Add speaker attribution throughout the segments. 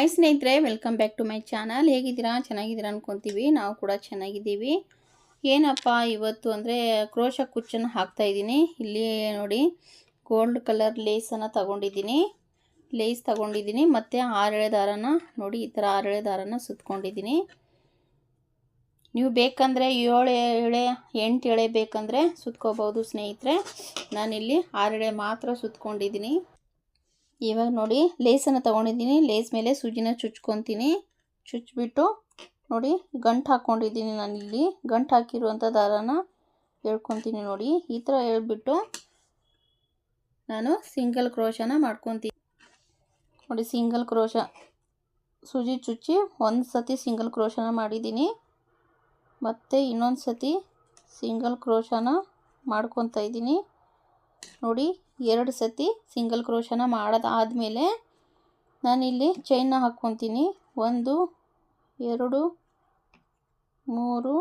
Speaker 1: Hi ಸ್ನೇಹಿತರೆ, welcome back to my channel. ಹೇಗಿದ್ದೀರಾ? ಚೆನ್ನಾಗಿದ್ದೀರಾ ಅನ್ಕೊತೀವಿ. ನಾವು ಕೂಡ ಚೆನ್ನಾಗಿದ್ದೀವಿ. ಏನಪ್ಪ ಇವತ್ತು ಅಂದರೆ ಕ್ರೋಶ ಕುಚ್ಚನ್ನು ಹಾಕ್ತಾ ಇದ್ದೀನಿ. ಇಲ್ಲಿ ನೋಡಿ, ಗೋಲ್ಡ್ ಕಲರ್ ಲೇಸನ್ನು ತಗೊಂಡಿದ್ದೀನಿ. ಲೇಸ್ ತಗೊಂಡಿದ್ದೀನಿ ಮತ್ತು 6 ಎಳೆ ದಾರನ ನೋಡಿ, ಈ ಥರ 6 ಎಳೆ ದಾರನ ಸುತ್ಕೊಂಡಿದ್ದೀನಿ. ನೀವು ಬೇಕಂದರೆ 7 ಎಳೆ 8 ಎಳೆ ಬೇಕಂದರೆ ಸುತ್ಕೋಬೋದು ಸ್ನೇಹಿತರೆ. ನಾನಿಲ್ಲಿ 6 ಎಳೆ ಮಾತ್ರ ಸುತ್ಕೊಂಡಿದ್ದೀನಿ. ಇವಾಗ ನೋಡಿ, ಲೇಸನ್ನು ತೊಗೊಂಡಿದ್ದೀನಿ. ಲೇಸ್ ಮೇಲೆ ಸೂಜಿನ ಚುಚ್ಕೊತೀನಿ. ಚುಚ್ಚಿಬಿಟ್ಟು ನೋಡಿ, ಗಂಟು ಹಾಕ್ಕೊಂಡಿದ್ದೀನಿ. ನಾನಿಲ್ಲಿ ಗಂಟು ಹಾಕಿರುವಂಥ ದಾರನ ಎಳ್ಕೊತೀನಿ. ನೋಡಿ, ಈ ಥರ ಎಳ್ಬಿಟ್ಟು ನಾನು ಸಿಂಗಲ್ ಕ್ರೋಶನ ಮಾಡ್ಕೊತೀನಿ. ನೋಡಿ, ಸಿಂಗಲ್ ಕ್ರೋಶ ಸೂಜಿ ಚುಚ್ಚಿ ಒಂದು ಸತಿ ಸಿಂಗಲ್ ಕ್ರೋಶನ ಮಾಡಿದ್ದೀನಿ. ಮತ್ತು ಇನ್ನೊಂದು ಸತಿ ಸಿಂಗಲ್ ಕ್ರೋಶನ ಮಾಡ್ಕೊತಾ ಇದ್ದೀನಿ. ನೋಡಿ, 2 ಸತಿ ಸಿಂಗಲ್ ಕ್ರೋಶನ ಮಾಡೋದಾದಮೇಲೆ ನಾನಿಲ್ಲಿ ಚೈನ್ನ ಹಾಕ್ಕೊತೀನಿ. 1 2 3 4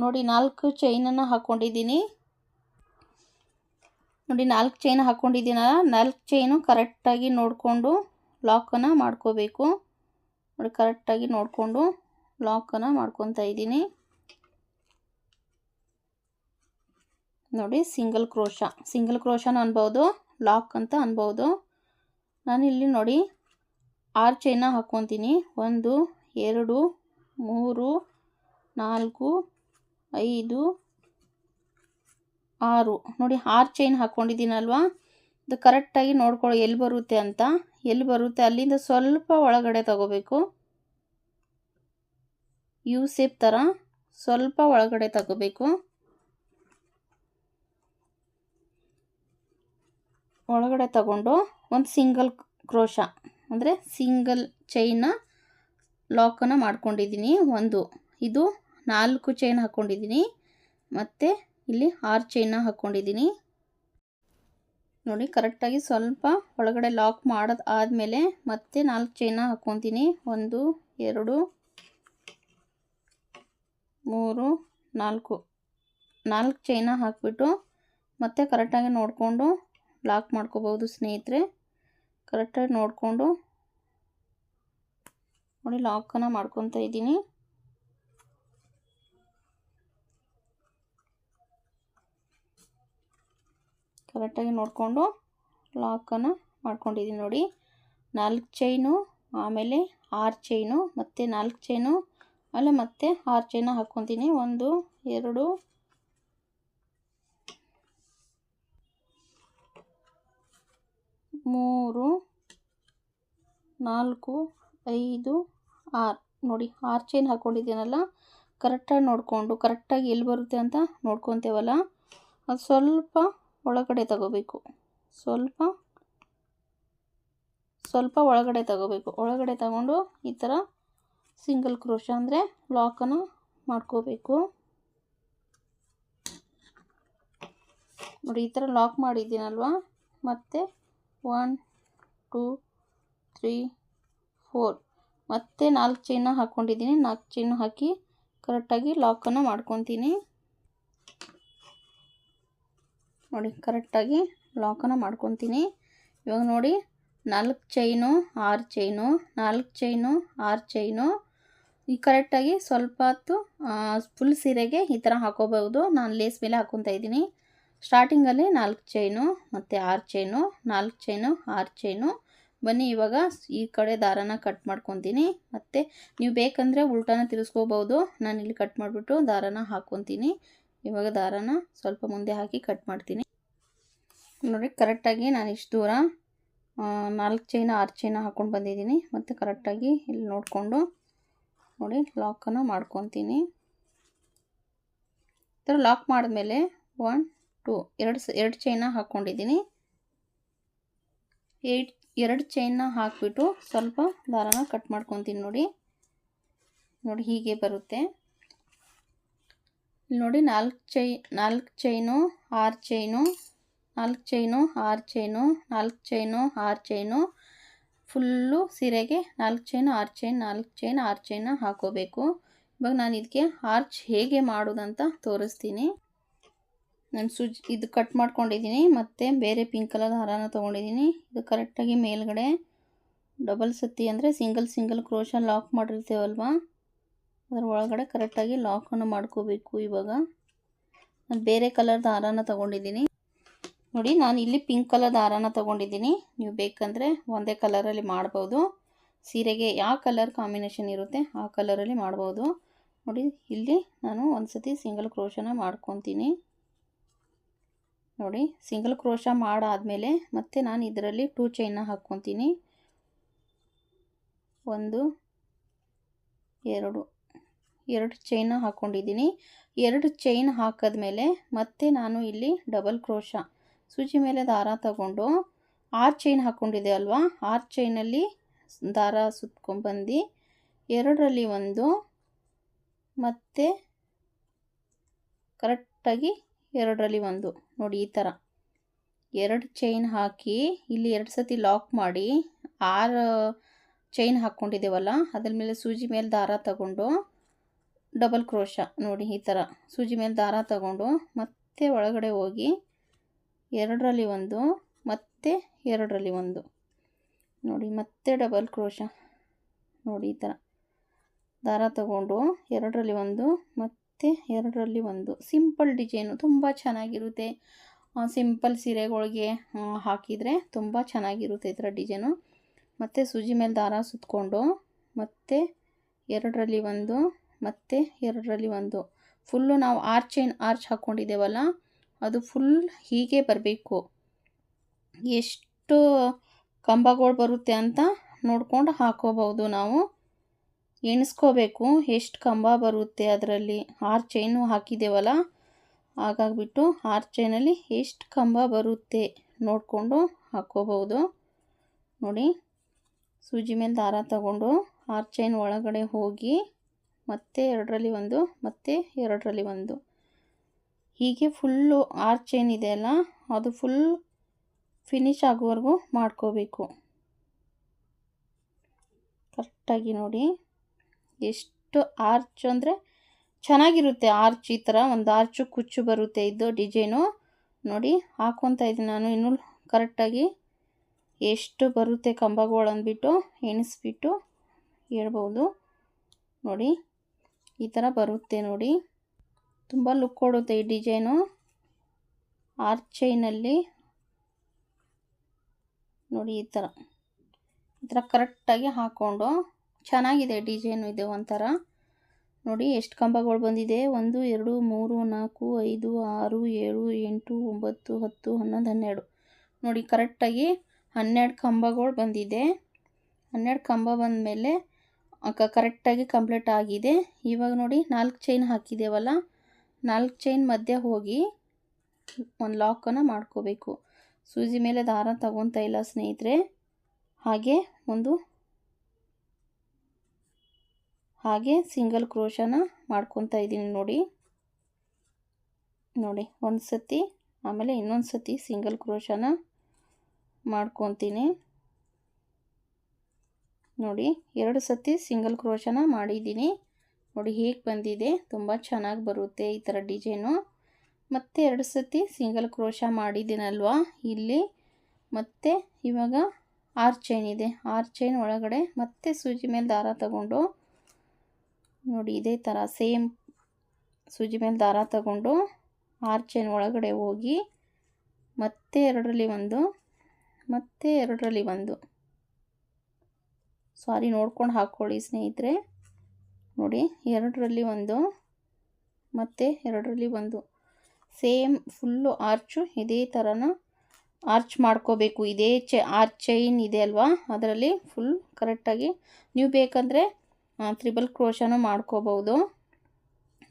Speaker 1: ನೋಡಿ, 4 ಚೈನನ್ನು ಹಾಕ್ಕೊಂಡಿದ್ದೀನಿ. ನೋಡಿ, 4 ಚೈನ್ ಹಾಕ್ಕೊಂಡಿದ್ದೀನಲ್ಲ, 4 ಚೈನು ಕರೆಕ್ಟಾಗಿ ನೋಡಿಕೊಂಡು ಲಾಕನ್ನು ಮಾಡ್ಕೋಬೇಕು. ನೋಡಿ, ಕರೆಕ್ಟಾಗಿ ನೋಡಿಕೊಂಡು ಲಾಕನ್ನು ಮಾಡ್ಕೊತಾ ಇದ್ದೀನಿ. ನೋಡಿ, ಸಿಂಗಲ್ ಕ್ರೋಶನ ಅನ್ಬೋದು, ಲಾಕ್ ಅಂತ ಅನ್ಬೋದು. ನಾನಿಲ್ಲಿ ನೋಡಿ 6 ಚೈನ ಹಾಕ್ಕೊತೀನಿ. 1 2 3 4 5 6 ನೋಡಿ, 6 ಚೈನ್ ಹಾಕ್ಕೊಂಡಿದ್ದೀನಲ್ವಾ, ಅದು ಕರೆಕ್ಟಾಗಿ ನೋಡ್ಕೊಳ್ಳಿ ಎಲ್ಲಿ ಬರುತ್ತೆ ಅಂತ. ಎಲ್ಲಿ ಬರುತ್ತೆ ಅಲ್ಲಿಂದ ಸ್ವಲ್ಪ ಒಳಗಡೆ ತಗೋಬೇಕು. ಯು ಶೇಪ್ ಥರ ಸ್ವಲ್ಪ ಒಳಗಡೆ ತಗೋಬೇಕು. ಒಳಗಡೆ ತಗೊಂಡು ಒಂದು ಸಿಂಗಲ್ ಕ್ರೋಶ ಅಂದರೆ ಸಿಂಗಲ್ ಚೈನ ಲಾಕನ್ನು ಮಾಡ್ಕೊಂಡಿದ್ದೀನಿ. ಇದು 4 ಚೈನ್ ಹಾಕ್ಕೊಂಡಿದ್ದೀನಿ. ಮತ್ತು ಇಲ್ಲಿ 6 ಚೈನ ಹಾಕ್ಕೊಂಡಿದ್ದೀನಿ. ನೋಡಿ, ಕರೆಕ್ಟಾಗಿ ಸ್ವಲ್ಪ ಒಳಗಡೆ ಲಾಕ್ ಮಾಡೋದು ಆದಮೇಲೆ ಮತ್ತೆ 4 ಚೈನ ಹಾಕ್ಕೊತೀನಿ. 1 2 3 4 ಚೈನ ಹಾಕ್ಬಿಟ್ಟು ಮತ್ತೆ ಕರೆಕ್ಟಾಗಿ ನೋಡಿಕೊಂಡು ಲಾಕ್ ಮಾಡ್ಕೋಬೋದು ಸ್ನೇಹಿತರೆ. ಕರೆಕ್ಟಾಗಿ ನೋಡಿಕೊಂಡು ನೋಡಿ ಲಾಕನ್ನು ಮಾಡ್ಕೊತಾ ಇದ್ದೀನಿ. ಕರೆಕ್ಟಾಗಿ ನೋಡಿಕೊಂಡು ಲಾಕನ್ನು ಮಾಡ್ಕೊಂಡಿದ್ದೀನಿ. ನೋಡಿ, 4 ಚೈನು, ಆಮೇಲೆ 6 ಚೈನು, ಮತ್ತು 4 ಚೈನು, ಆಮೇಲೆ ಮತ್ತೆ 6 ಚೈನ ಹಾಕ್ಕೊತೀನಿ. 1 2 3 4 5 6 ನೋಡಿ, 6 ಚೈನ್ ಹಾಕ್ಕೊಂಡಿದ್ದೀನಲ್ಲ, ಕರೆಕ್ಟಾಗಿ ನೋಡಿಕೊಂಡು ಕರೆಕ್ಟಾಗಿ ಎಲ್ಲಿ ಬರುತ್ತೆ ಅಂತ ನೋಡ್ಕೊತೇವಲ್ಲ, ಅದು ಸ್ವಲ್ಪ ಒಳಗಡೆ ತಗೋಬೇಕು. ಸ್ವಲ್ಪ ಒಳಗಡೆ ತಗೋಬೇಕು. ಒಳಗಡೆ ತಗೊಂಡು ಈ ಥರ ಸಿಂಗಲ್ ಕ್ರೋಶ ಅಂದರೆ ಲಾಕನ್ನು ಮಾಡ್ಕೋಬೇಕು. ನೋಡಿ, ಈ ಥರ ಲಾಕ್ ಮಾಡಿದ್ದೀನಲ್ವ, ಮತ್ತು 1 2 3 4 ಮತ್ತೆ 4 ಚೈನ ಹಾಕ್ಕೊಂಡಿದ್ದೀನಿ. 4 ಚೈನು ಹಾಕಿ ಕರೆಕ್ಟಾಗಿ ಲಾಕನ್ನು ಮಾಡ್ಕೊತೀನಿ. ನೋಡಿ, ಕರೆಕ್ಟಾಗಿ ಲಾಕನ್ನು ಮಾಡ್ಕೊತೀನಿ. ಇವಾಗ ನೋಡಿ, 4 ಚೈನು 6 ಚೈನು, 4 ಚೈನು 6 ಚೈನು, ಈ ಕರೆಕ್ಟಾಗಿ ಸ್ವಲ್ಪ ಹೊತ್ತು ಫುಲ್ ಸೀರೆಗೆ ಈ ಥರ ಹಾಕೋಬಹುದು. ನಾನು ಲೇಸ್ ಮೇಲೆ ಹಾಕ್ಕೊತಾ ಇದ್ದೀನಿ. ಸ್ಟಾರ್ಟಿಂಗಲ್ಲಿ 4 ಚೈನು ಮತ್ತು 6 ಚೈನು, 4 ಚೈನು 6 ಚೈನು. ಬನ್ನಿ, ಇವಾಗ ಈ ಕಡೆ ದಾರನ ಕಟ್ ಮಾಡ್ಕೊತೀನಿ. ಮತ್ತು ನೀವು ಬೇಕಂದರೆ ಉಲ್ಟಾನ ತಿರ್ಸ್ಕೋಬೋದು. ನಾನಿಲ್ಲಿ ಕಟ್ ಮಾಡಿಬಿಟ್ಟು ದಾರನ ಹಾಕ್ಕೊತೀನಿ. ಇವಾಗ ದಾರನ ಸ್ವಲ್ಪ ಮುಂದೆ ಹಾಕಿ ಕಟ್ ಮಾಡ್ತೀನಿ. ನೋಡಿ, ಕರೆಕ್ಟಾಗಿ ನಾನು ಇಷ್ಟು ದೂರ 4 ಚೈನ 6 ಚೈನ ಹಾಕ್ಕೊಂಡು ಬಂದಿದ್ದೀನಿ. ಮತ್ತು ಕರೆಕ್ಟಾಗಿ ಇಲ್ಲಿ ನೋಡಿಕೊಂಡು ನೋಡಿ ಲಾಕನ್ನು ಮಾಡ್ಕೊತೀನಿ. ಈ ಥರ ಲಾಕ್ ಮಾಡಿದ್ಮೇಲೆ 1 2 2 ಚೈನ ಹಾಕ್ಕೊಂಡಿದ್ದೀನಿ. 2 ಚೈನ್ನ ಹಾಕಿಬಿಟ್ಟು ಸ್ವಲ್ಪ ದಾರನ ಕಟ್ ಮಾಡ್ಕೊತೀನಿ. ನೋಡಿ ಹೀಗೆ ಬರುತ್ತೆ. ನೋಡಿ, 4 chain 6 chain, 4 chain 6 chain, 4 chain 6 chain, full ಸೀರೆಗೆ 4 ಚೈನು 6 ಚೈನ್ 4 ಚೈನ್ 6 ಚೈನ ಹಾಕೋಬೇಕು. ಇವಾಗ ನಾನು ಇದಕ್ಕೆ ಆರ್ಚ್ ಹೇಗೆ ಮಾಡೋದಂತ ತೋರಿಸ್ತೀನಿ. ನಾನು ಇದು ಕಟ್ ಮಾಡ್ಕೊಂಡಿದ್ದೀನಿ. ಮತ್ತು ಬೇರೆ ಪಿಂಕ್ ಕಲರ್ ಹಾರನ ತೊಗೊಂಡಿದ್ದೀನಿ. ಇದು ಕರೆಕ್ಟಾಗಿ ಮೇಲ್ಗಡೆ ಡಬಲ್ ಸತಿ ಅಂದರೆ ಸಿಂಗಲ್ ಕ್ರೋಶ ಲಾಕ್ ಮಾಡಿರ್ತೇವಲ್ವ, ಅದರ ಒಳಗಡೆ ಕರೆಕ್ಟಾಗಿ ಲಾಕನ್ನು ಮಾಡ್ಕೋಬೇಕು. ಇವಾಗ ನಾನು ಬೇರೆ ಕಲರ್ ದಾರಾನ ತೊಗೊಂಡಿದ್ದೀನಿ ನೋಡಿ. ನಾನು ಇಲ್ಲಿ ಪಿಂಕ್ ಕಲರ್ ದಾರಾನ ತೊಗೊಂಡಿದ್ದೀನಿ. ನೀವು ಬೇಕಂದರೆ ಒಂದೇ ಕಲರಲ್ಲಿ ಮಾಡ್ಬೋದು. ಸೀರೆಗೆ ಯಾವ ಕಲರ್ ಕಾಂಬಿನೇಷನ್ ಇರುತ್ತೆ ಆ ಕಲರಲ್ಲಿ ಮಾಡ್ಬೋದು ನೋಡಿ. ಇಲ್ಲಿ ನಾನು ಒಂದು ಸತಿ ಸಿಂಗಲ್ ಕ್ರೋಶನ ಮಾಡ್ಕೊತೀನಿ ನೋಡಿ. ಸಿಂಗಲ್ ಕ್ರೋಶ ಮಾಡಾದಮೇಲೆ ಮತ್ತೆ ನಾನು ಇದರಲ್ಲಿ 2 ಚೈನ್ನ ಹಾಕ್ಕೊತೀನಿ. 1 2 ಚೈನ್ನ ಹಾಕ್ಕೊಂಡಿದ್ದೀನಿ. 2 ಚೈನ್ ಹಾಕಿದ್ಮೇಲೆ ಮತ್ತೆ ನಾನು ಇಲ್ಲಿ ಡಬಲ್ ಕ್ರೋಶ ಸೂಜಿ ಮೇಲೆ ದಾರ ತಗೊಂಡು 6 ಚೈನ್ ಹಾಕ್ಕೊಂಡಿದ್ದೆ ಅಲ್ವಾ, 6 ಚೈನಲ್ಲಿ ದಾರ ಸುತ್ಕೊಂಡ್ಬಂದು 2ರಲ್ಲಿ 1 ಮತ್ತು ಕರೆಕ್ಟಾಗಿ 2ರಲ್ಲಿ 1 ನೋಡಿ. ಈ ಥರ 2 ಚೈನ್ ಹಾಕಿ ಇಲ್ಲಿ 2 ಸತಿ ಲಾಕ್ ಮಾಡಿ 6 ಚೈನ್ ಹಾಕ್ಕೊಂಡಿದ್ದೇವಲ್ಲ ಅದ್ರ ಮೇಲೆ ಸೂಜಿ ಮೇಲೆ ದಾರ ತಗೊಂಡು ಡಬಲ್ ಕ್ರೋಶ ನೋಡಿ. ಈ ಥರ ಸೂಜಿ ಮೇಲೆ ದಾರ ತಗೊಂಡು ಮತ್ತೆ ಒಳಗಡೆ ಹೋಗಿ 2ರಲ್ಲಿ 1 ಮತ್ತು 2ರಲ್ಲಿ 1 ನೋಡಿ. ಮತ್ತೆ ಡಬಲ್ ಕ್ರೋಶ ನೋಡಿ. ಈ ಥರ ದಾರ ತಗೊಂಡು 2ರಲ್ಲಿ 1 ಮತ್ತು 2ರಲ್ಲಿ 1. ಸಿಂಪಲ್ ಡಿಸೈನು, ತುಂಬ ಚೆನ್ನಾಗಿರುತ್ತೆ. ಸಿಂಪಲ್ ಸೀರೆಗಳಿಗೆ ಹಾಕಿದರೆ ತುಂಬ ಚೆನ್ನಾಗಿರುತ್ತೆ ಈ ಥರ ಡಿಸೈನು. ಮತ್ತು ಸೂಜಿ ಮೇಲೆ ದಾರ ಸುತ್ತಕೊಂಡು ಮತ್ತೆ 2ರಲ್ಲಿ 1 ಮತ್ತು 2ರಲ್ಲಿ 1 ಫುಲ್ಲು ನಾವು 6 ಚೈನ್ ಆರ್ಚ್ ಹಾಕ್ಕೊಂಡಿದ್ದೇವಲ್ಲ ಅದು ಫುಲ್ ಹೀಗೆ ಬರಬೇಕು. ಎಷ್ಟು ಕಂಬಗಳು ಬರುತ್ತೆ ಅಂತ ನೋಡ್ಕೊಂಡು ಹಾಕೋಬಹುದು. ನಾವು ಎಣಿಸ್ಕೋಬೇಕು ಎಷ್ಟು ಕಂಬ ಬರುತ್ತೆ ಅದರಲ್ಲಿ. 6 ಚೈನು ಹಾಕಿದ್ದೇವಲ್ಲ, ಹಾಗಾಗಿಬಿಟ್ಟು 6 ಚೈನಲ್ಲಿ ಎಷ್ಟು ಕಂಬ ಬರುತ್ತೆ ನೋಡಿಕೊಂಡು ಹಾಕ್ಕೋಬಹುದು ನೋಡಿ. ಸೂಜಿ ಮೇಲೆ ದಾರ ತಗೊಂಡು 6 ಚೈನ್ ಒಳಗಡೆ ಹೋಗಿ ಮತ್ತೆ 2ರಲ್ಲಿ 1 ಮತ್ತು 2ರಲ್ಲಿ 1 ಹೀಗೆ ಫುಲ್ಲು 6 ಚೈನ್ ಇದೆಯಲ್ಲ ಅದು ಫುಲ್ ಫಿನಿಶ್ ಆಗೋವರೆಗೂ ಮಾಡ್ಕೋಬೇಕು ಕರೆಕ್ಟಾಗಿ ನೋಡಿ. ಎಷ್ಟು ಆರ್ಚ್ ಅಂದರೆ ಚೆನ್ನಾಗಿರುತ್ತೆ ಆರ್ಚ್. ಈ ಥರ ಒಂದು ಆರ್ಚು ಕುಚ್ಚು ಬರುತ್ತೆ ಇದು ಡಿಸೈನು ನೋಡಿ. ಹಾಕ್ಕೊತಾ ಇದ್ದೀನಿ ನಾನು ಇನ್ನೂ ಕರೆಕ್ಟಾಗಿ ಎಷ್ಟು ಬರುತ್ತೆ ಕಂಬಗಳು ಅಂದ್ಬಿಟ್ಟು ಎಣಿಸ್ಬಿಟ್ಟು ಹೇಳ್ಬೋದು ನೋಡಿ. ಈ ಥರ ಬರುತ್ತೆ ನೋಡಿ, ತುಂಬ ಲುಕ್ ಕೊಡುತ್ತೆ ಈ ಡಿಸೈನು ಆರ್ಚ್ ಚೈನಲ್ಲಿ ನೋಡಿ. ಈ ಥರ ಕರೆಕ್ಟಾಗಿ ಹಾಕ್ಕೊಂಡು ಚೆನ್ನಾಗಿದೆ ಡಿಸೈನು ಇದು ಒಂಥರ ನೋಡಿ. ಎಷ್ಟು ಕಂಬಗಳು ಬಂದಿದೆ 1 2 3 4 5 6 7 8 9 10 11 12 ನೋಡಿ. ಕರೆಕ್ಟಾಗಿ 12 ಕಂಬಗಳು ಬಂದಿದೆ. 12 ಕಂಬ ಬಂದಮೇಲೆ ಕರೆಕ್ಟಾಗಿ ಕಂಪ್ಲೀಟ್ ಆಗಿದೆ. ಇವಾಗ ನೋಡಿ 4 ಚೈನ್ ಹಾಕಿದ್ದೇವಲ್ಲ, 4 ಚೈನ್ ಮಧ್ಯೆ ಹೋಗಿ ಒಂದು ಲಾಕನ್ನು ಮಾಡ್ಕೋಬೇಕು. ಸೂಜಿ ಮೇಲೆ ದಾರ ತಗೊತಾ ಇಲ್ಲ ಸ್ನೇಹಿತರೆ, ಹಾಗೆ ಸಿಂಗಲ್ ಕ್ರೋಶನ ಮಾಡ್ಕೊತಾ ಇದ್ದೀನಿ ನೋಡಿ. ಒಂದು ಸತಿ ಆಮೇಲೆ ಇನ್ನೊಂದು ಸತಿ ಸಿಂಗಲ್ ಕ್ರೋಶನ ಮಾಡ್ಕೊತೀನಿ ನೋಡಿ. 2 ಸತಿ ಸಿಂಗಲ್ ಕ್ರೋಶನ ಮಾಡಿದ್ದೀನಿ ನೋಡಿ. ಹೇಗೆ ಬಂದಿದೆ, ತುಂಬ ಚೆನ್ನಾಗಿ ಬರುತ್ತೆ ಈ ಥರ ಡಿಸೈನು. ಮತ್ತೆ 2 ಸತಿ ಸಿಂಗಲ್ ಕ್ರೋಶ ಮಾಡಿದ್ದೀನಲ್ವಾ ಇಲ್ಲಿ. ಮತ್ತು ಇವಾಗ 6 ಚೈನ್ ಇದೆ, 6 ಚೈನ್ ಒಳಗಡೆ ಮತ್ತೆ ಸೂಜಿ ಮೇಲೆ ದಾರ ತಗೊಂಡು ನೋಡಿ ಇದೇ ಥರ ಸೇಮ್ ಸೂಜಿ ಮೇಲೆ ದಾರ ತಗೊಂಡು 6 ಚೈನ್ ಒಳಗಡೆ ಹೋಗಿ ಮತ್ತೆ 2ರಲ್ಲಿ 1 ಮತ್ತು 2ರಲ್ಲಿ 1 ಸಾರಿ ನೋಡ್ಕೊಂಡು ಹಾಕ್ಕೊಳ್ಳಿ ಸ್ನೇಹಿತರೆ ನೋಡಿ. 2ರಲ್ಲಿ 1 ಮತ್ತು 2ರಲ್ಲಿ 1 ಸೇಮ್ ಫುಲ್ಲು ಆರ್ಚು ಇದೇ ಥರನ ಆರ್ಚ್ ಮಾಡ್ಕೋಬೇಕು. ಇದೇ ಆರ್ಚ್ ಚೈನ್ ಇದೆ ಅಲ್ವಾ ಅದರಲ್ಲಿ ಫುಲ್ ಕರೆಕ್ಟಾಗಿ. ನೀವು ಬೇಕಂದರೆ ತ್ರಿಬಲ್ ಕ್ರೋಶನೂ ಮಾಡ್ಕೋಬಹುದು.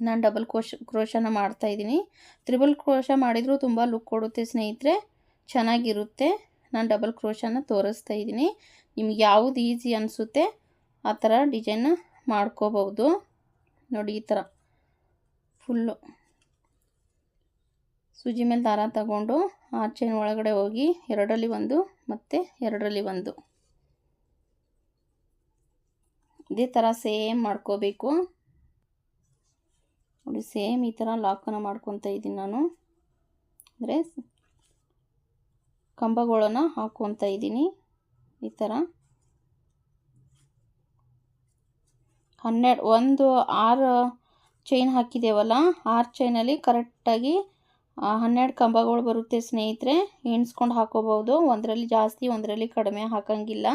Speaker 1: ನಾನು ಡಬಲ್ ಕ್ರೋಶನ ಮಾಡ್ತಾಯಿದ್ದೀನಿ. ತ್ರಿಬಲ್ ಕ್ರೋಶ ಮಾಡಿದರೂ ತುಂಬ ಲುಕ್ ಕೊಡುತ್ತೆ ಸ್ನೇಹಿತರೆ, ಚೆನ್ನಾಗಿರುತ್ತೆ. ನಾನು ಡಬಲ್ ಕ್ರೋಶನ ತೋರಿಸ್ತಾ ಇದ್ದೀನಿ. ನಿಮ್ಗೆ ಯಾವುದು ಈಸಿ ಅನಿಸುತ್ತೆ ಆ ಥರ ಡಿಸೈನ್ನ ಮಾಡ್ಕೋಬಹುದು ನೋಡಿ. ಈ ಥರ ಫುಲ್ಲು ಸೂಜಿ ಮೇಲೆ ದಾರ ತಗೊಂಡು 6 ಚೈನ್ ಒಳಗಡೆ ಹೋಗಿ 2ರಲ್ಲಿ 1 ಮತ್ತು 2ರಲ್ಲಿ 1 ಇದೇ ಥರ ಸೇಮ್ ಮಾಡ್ಕೋಬೇಕು ನೋಡಿ. ಸೇಮ್ ಈ ಥರ ಲಾಕನ್ನು ಮಾಡ್ಕೊತಾ ಇದ್ದೀನಿ ನಾನು. ಅಂದರೆ ಕಂಬಗಳನ್ನು ಹಾಕ್ಕೊತಾ ಇದ್ದೀನಿ ಈ ಥರ ಒಂದು 6 ಚೈನ್ ಹಾಕಿದ್ದೇವಲ್ಲ, 6 ಚೈನಲ್ಲಿ ಕರೆಕ್ಟಾಗಿ 12 ಕಂಬಗಳು ಬರುತ್ತೆ ಸ್ನೇಹಿತರೆ. ಎಣಿಸ್ಕೊಂಡು ಹಾಕೋಬೋದು, ಒಂದರಲ್ಲಿ ಜಾಸ್ತಿ ಒಂದರಲ್ಲಿ ಕಡಿಮೆ ಹಾಕಂಗಿಲ್ಲ.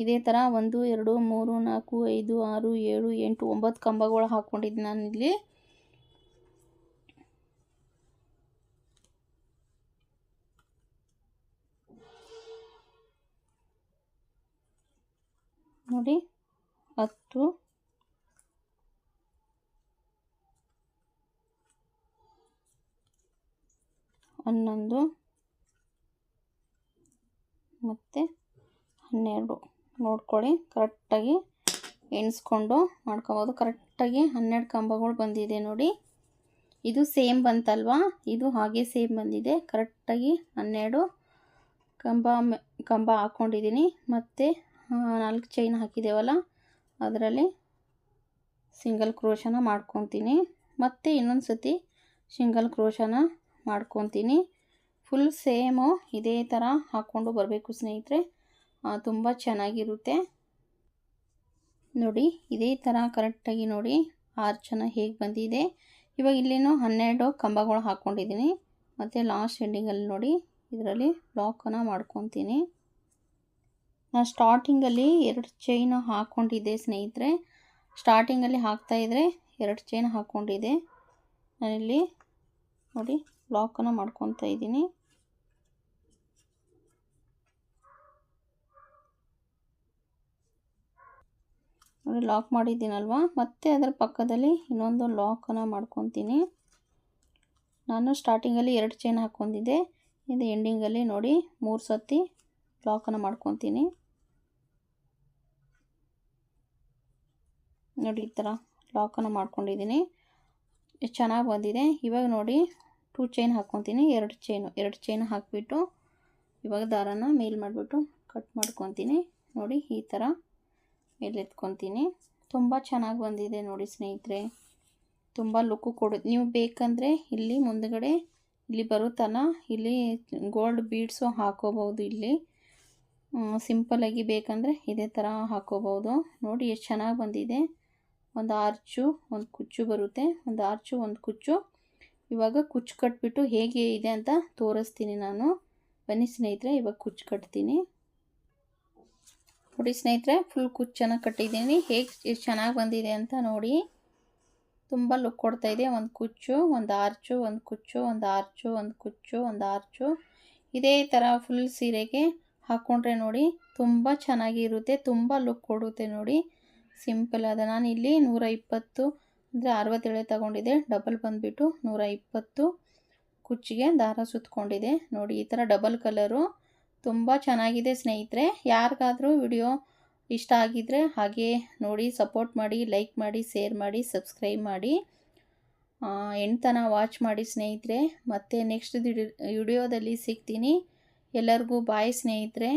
Speaker 1: ಇದೇ ಥರ 1 2 3 4 5 6 7 8 9 ಕಂಬಗಳು ಹಾಕ್ಕೊಂಡಿದ್ದೀನಿ ನಾನಿಲ್ಲಿ. ನೋಡಿ 10 11 ಮತ್ತು 12 ನೋಡ್ಕೊಳ್ಳಿ. ಕರೆಕ್ಟಾಗಿ ಎಣಿಸ್ಕೊಂಡು ಮಾಡ್ಕೊಬೋದು. ಕರೆಕ್ಟಾಗಿ 12 ಕಂಬಗಳು ಬಂದಿದೆ ನೋಡಿ. ಇದು ಸೇಮ್ ಬಂತಲ್ವಾ, ಇದು ಹಾಗೆ ಸೇಮ್ ಬಂದಿದೆ. ಕರೆಕ್ಟಾಗಿ 12 ಕಂಬ ಹಾಕ್ಕೊಂಡಿದ್ದೀನಿ. ಮತ್ತು 4 ಚೈನ್ ಹಾಕಿದ್ದೇವಲ್ಲ, ಅದರಲ್ಲಿ ಸಿಂಗಲ್ ಕ್ರೋಶನ ಮಾಡ್ಕೊತೀನಿ. ಮತ್ತು ಇನ್ನೊಂದು ಸತಿ ಸಿಂಗಲ್ ಕ್ರೋಶನ ಮಾಡ್ಕೊತೀನಿ. ಫುಲ್ ಸೇಮು ಇದೇ ಥರ ಹಾಕ್ಕೊಂಡು ಬರಬೇಕು ಸ್ನೇಹಿತರೆ, ತುಂಬ ಚೆನ್ನಾಗಿರುತ್ತೆ ನೋಡಿ. ಇದೇ ಥರ ಕರೆಕ್ಟಾಗಿ ನೋಡಿ ಆರ್ಚನ ಹೇಗೆ ಬಂದಿದೆ. ಇವಾಗ ಇಲ್ಲಿನೂ 12 ಕಂಬಗಳು ಹಾಕ್ಕೊಂಡಿದ್ದೀನಿ. ಮತ್ತು ಲಾಸ್ಟ್ ಎಂಡಿಂಗಲ್ಲಿ ನೋಡಿ ಇದರಲ್ಲಿ ಲಾಕನ್ನು ಮಾಡ್ಕೊತೀನಿ. ನಾನು ಸ್ಟಾರ್ಟಿಂಗಲ್ಲಿ 2 ಚೈನ್ ಹಾಕ್ಕೊಂಡಿದ್ದೆ ಸ್ನೇಹಿತರೆ. ಸ್ಟಾರ್ಟಿಂಗಲ್ಲಿ ಹಾಕ್ತಾಯಿದ್ರೆ 2 ಚೈನ್ ಹಾಕ್ಕೊಂಡಿದ್ದೆ. ನಾನಿಲ್ಲಿ ನೋಡಿ ಲಾಕನ್ನು ಮಾಡ್ಕೊತಾ ಇದ್ದೀನಿ. ನೋಡಿ ಲಾಕ್ ಮಾಡಿದ್ದೀನಲ್ವ, ಮತ್ತು ಅದರ ಪಕ್ಕದಲ್ಲಿ ಇನ್ನೊಂದು ಲಾಕನ್ನು ಮಾಡ್ಕೊತೀನಿ. ನಾನು ಸ್ಟಾರ್ಟಿಂಗಲ್ಲಿ 2 ಚೈನ್ ಹಾಕ್ಕೊಂಡಿದ್ದೆ. ಇದು ಎಂಡಿಂಗಲ್ಲಿ ನೋಡಿ 3 ಸತಿ ಲಾಕನ್ನು ಮಾಡ್ಕೊತೀನಿ. ನೋಡಿ ಈ ಥರ ಲಾಕನ್ನು ಮಾಡ್ಕೊಂಡಿದ್ದೀನಿ. ಎಷ್ಟು ಚೆನ್ನಾಗಿ ಬಂದಿದೆ. ಇವಾಗ ನೋಡಿ 2 ಚೈನ್ ಹಾಕ್ಕೊತೀನಿ. 2 ಚೈನ್ ಹಾಕಿಬಿಟ್ಟು ಇವಾಗ ದಾರನ ಮೇಲ್ ಮಾಡಿಬಿಟ್ಟು ಕಟ್ ಮಾಡ್ಕೊತೀನಿ. ನೋಡಿ ಈ ಥರ ಮೇಲೆ ಎತ್ಕೊತೀನಿ. ತುಂಬ ಚೆನ್ನಾಗಿ ಬಂದಿದೆ ನೋಡಿ ಸ್ನೇಹಿತರೆ, ತುಂಬ ಲುಕ್ಕು ಕೊಡುತ್ತೆ. ನೀವು ಬೇಕಂದರೆ ಇಲ್ಲಿ ಮುಂದುಗಡೆ ಇಲ್ಲಿ ಬರುತ್ತಲ್ಲ, ಇಲ್ಲಿ ಗೋಲ್ಡ್ ಬೀಡ್ಸು ಹಾಕೋಬೋದು. ಇಲ್ಲಿ ಸಿಂಪಲ್ಲಾಗಿ ಬೇಕಂದರೆ ಇದೇ ಥರ ಹಾಕೋಬೋದು. ನೋಡಿ ಎಷ್ಟು ಚೆನ್ನಾಗಿ ಬಂದಿದೆ. ಒಂದು ಆರ್ಚು ಒಂದು ಕುಚ್ಚು ಬರುತ್ತೆ, ಒಂದು ಆರ್ಚು ಒಂದು ಕುಚ್ಚು. ಇವಾಗ ಕುಚ್ಚು ಕಟ್ಬಿಟ್ಟು ಹೇಗೆ ಇದೆ ಅಂತ ತೋರಿಸ್ತೀನಿ ನಾನು. ಬನ್ನಿ ಸ್ನೇಹಿತರೆ, ಇವಾಗ ಕುಚ್ಚು ಕಟ್ತೀನಿ. ನೋಡಿ ಸ್ನೇಹಿತರೆ, ಫುಲ್ ಕುಚ್ಚನ್ನು ಕಟ್ಟಿದ್ದೀನಿ. ಹೇಗೆ ಎಷ್ಟು ಚೆನ್ನಾಗಿ ಬಂದಿದೆ ಅಂತ ನೋಡಿ. ತುಂಬ ಲುಕ್ ಕೊಡ್ತಾಯಿದೆ. ಒಂದು ಕುಚ್ಚು, ಒಂದು ಆರ್ಚು, ಒಂದು ಕುಚ್ಚು, ಒಂದು ಆರ್ಚು, ಒಂದು ಕುಚ್ಚು, ಒಂದು ಆರ್ಚು. ಇದೇ ಥರ ಫುಲ್ ಸೀರೆಗೆ ಹಾಕ್ಕೊಂಡ್ರೆ ನೋಡಿ ತುಂಬ ಚೆನ್ನಾಗಿರುತ್ತೆ, ತುಂಬ ಲುಕ್ ಕೊಡುತ್ತೆ ನೋಡಿ. ಸಿಂಪಲ್ ಅದ. ನಾನು ಇಲ್ಲಿ 120 ಅಂದರೆ 67 ತಗೊಂಡಿದ್ದೆ. ಡಬಲ್ ಬಂದುಬಿಟ್ಟು 120 ಕುಚ್ಚಿಗೆ ದಾರ ಸುತ್ತಕೊಂಡಿದೆ ನೋಡಿ. ಈ ಥರ ಡಬಲ್ ಕಲರು ತುಂಬ ಚೆನ್ನಾಗಿದೆ ಸ್ನೇಹಿತರೆ. ಯಾರಿಗಾದರೂ ವಿಡಿಯೋ ಇಷ್ಟ ಆಗಿದ್ದರೆ ಹಾಗೆ ನೋಡಿ ಸಪೋರ್ಟ್ ಮಾಡಿ, ಲೈಕ್ ಮಾಡಿ, ಶೇರ್ ಮಾಡಿ, ಸಬ್ಸ್ಕ್ರೈಬ್ ಮಾಡಿ, ಎಂಟನ ವಾಚ್ ಮಾಡಿ ಸ್ನೇಹಿತರೆ. ಮತ್ತು ನೆಕ್ಸ್ಟ್ ವಿಡಿಯೋದಲ್ಲಿ ಸಿಗ್ತೀನಿ. ಎಲ್ಲರಿಗೂ ಬಾಯ್ ಸ್ನೇಹಿತರೆ.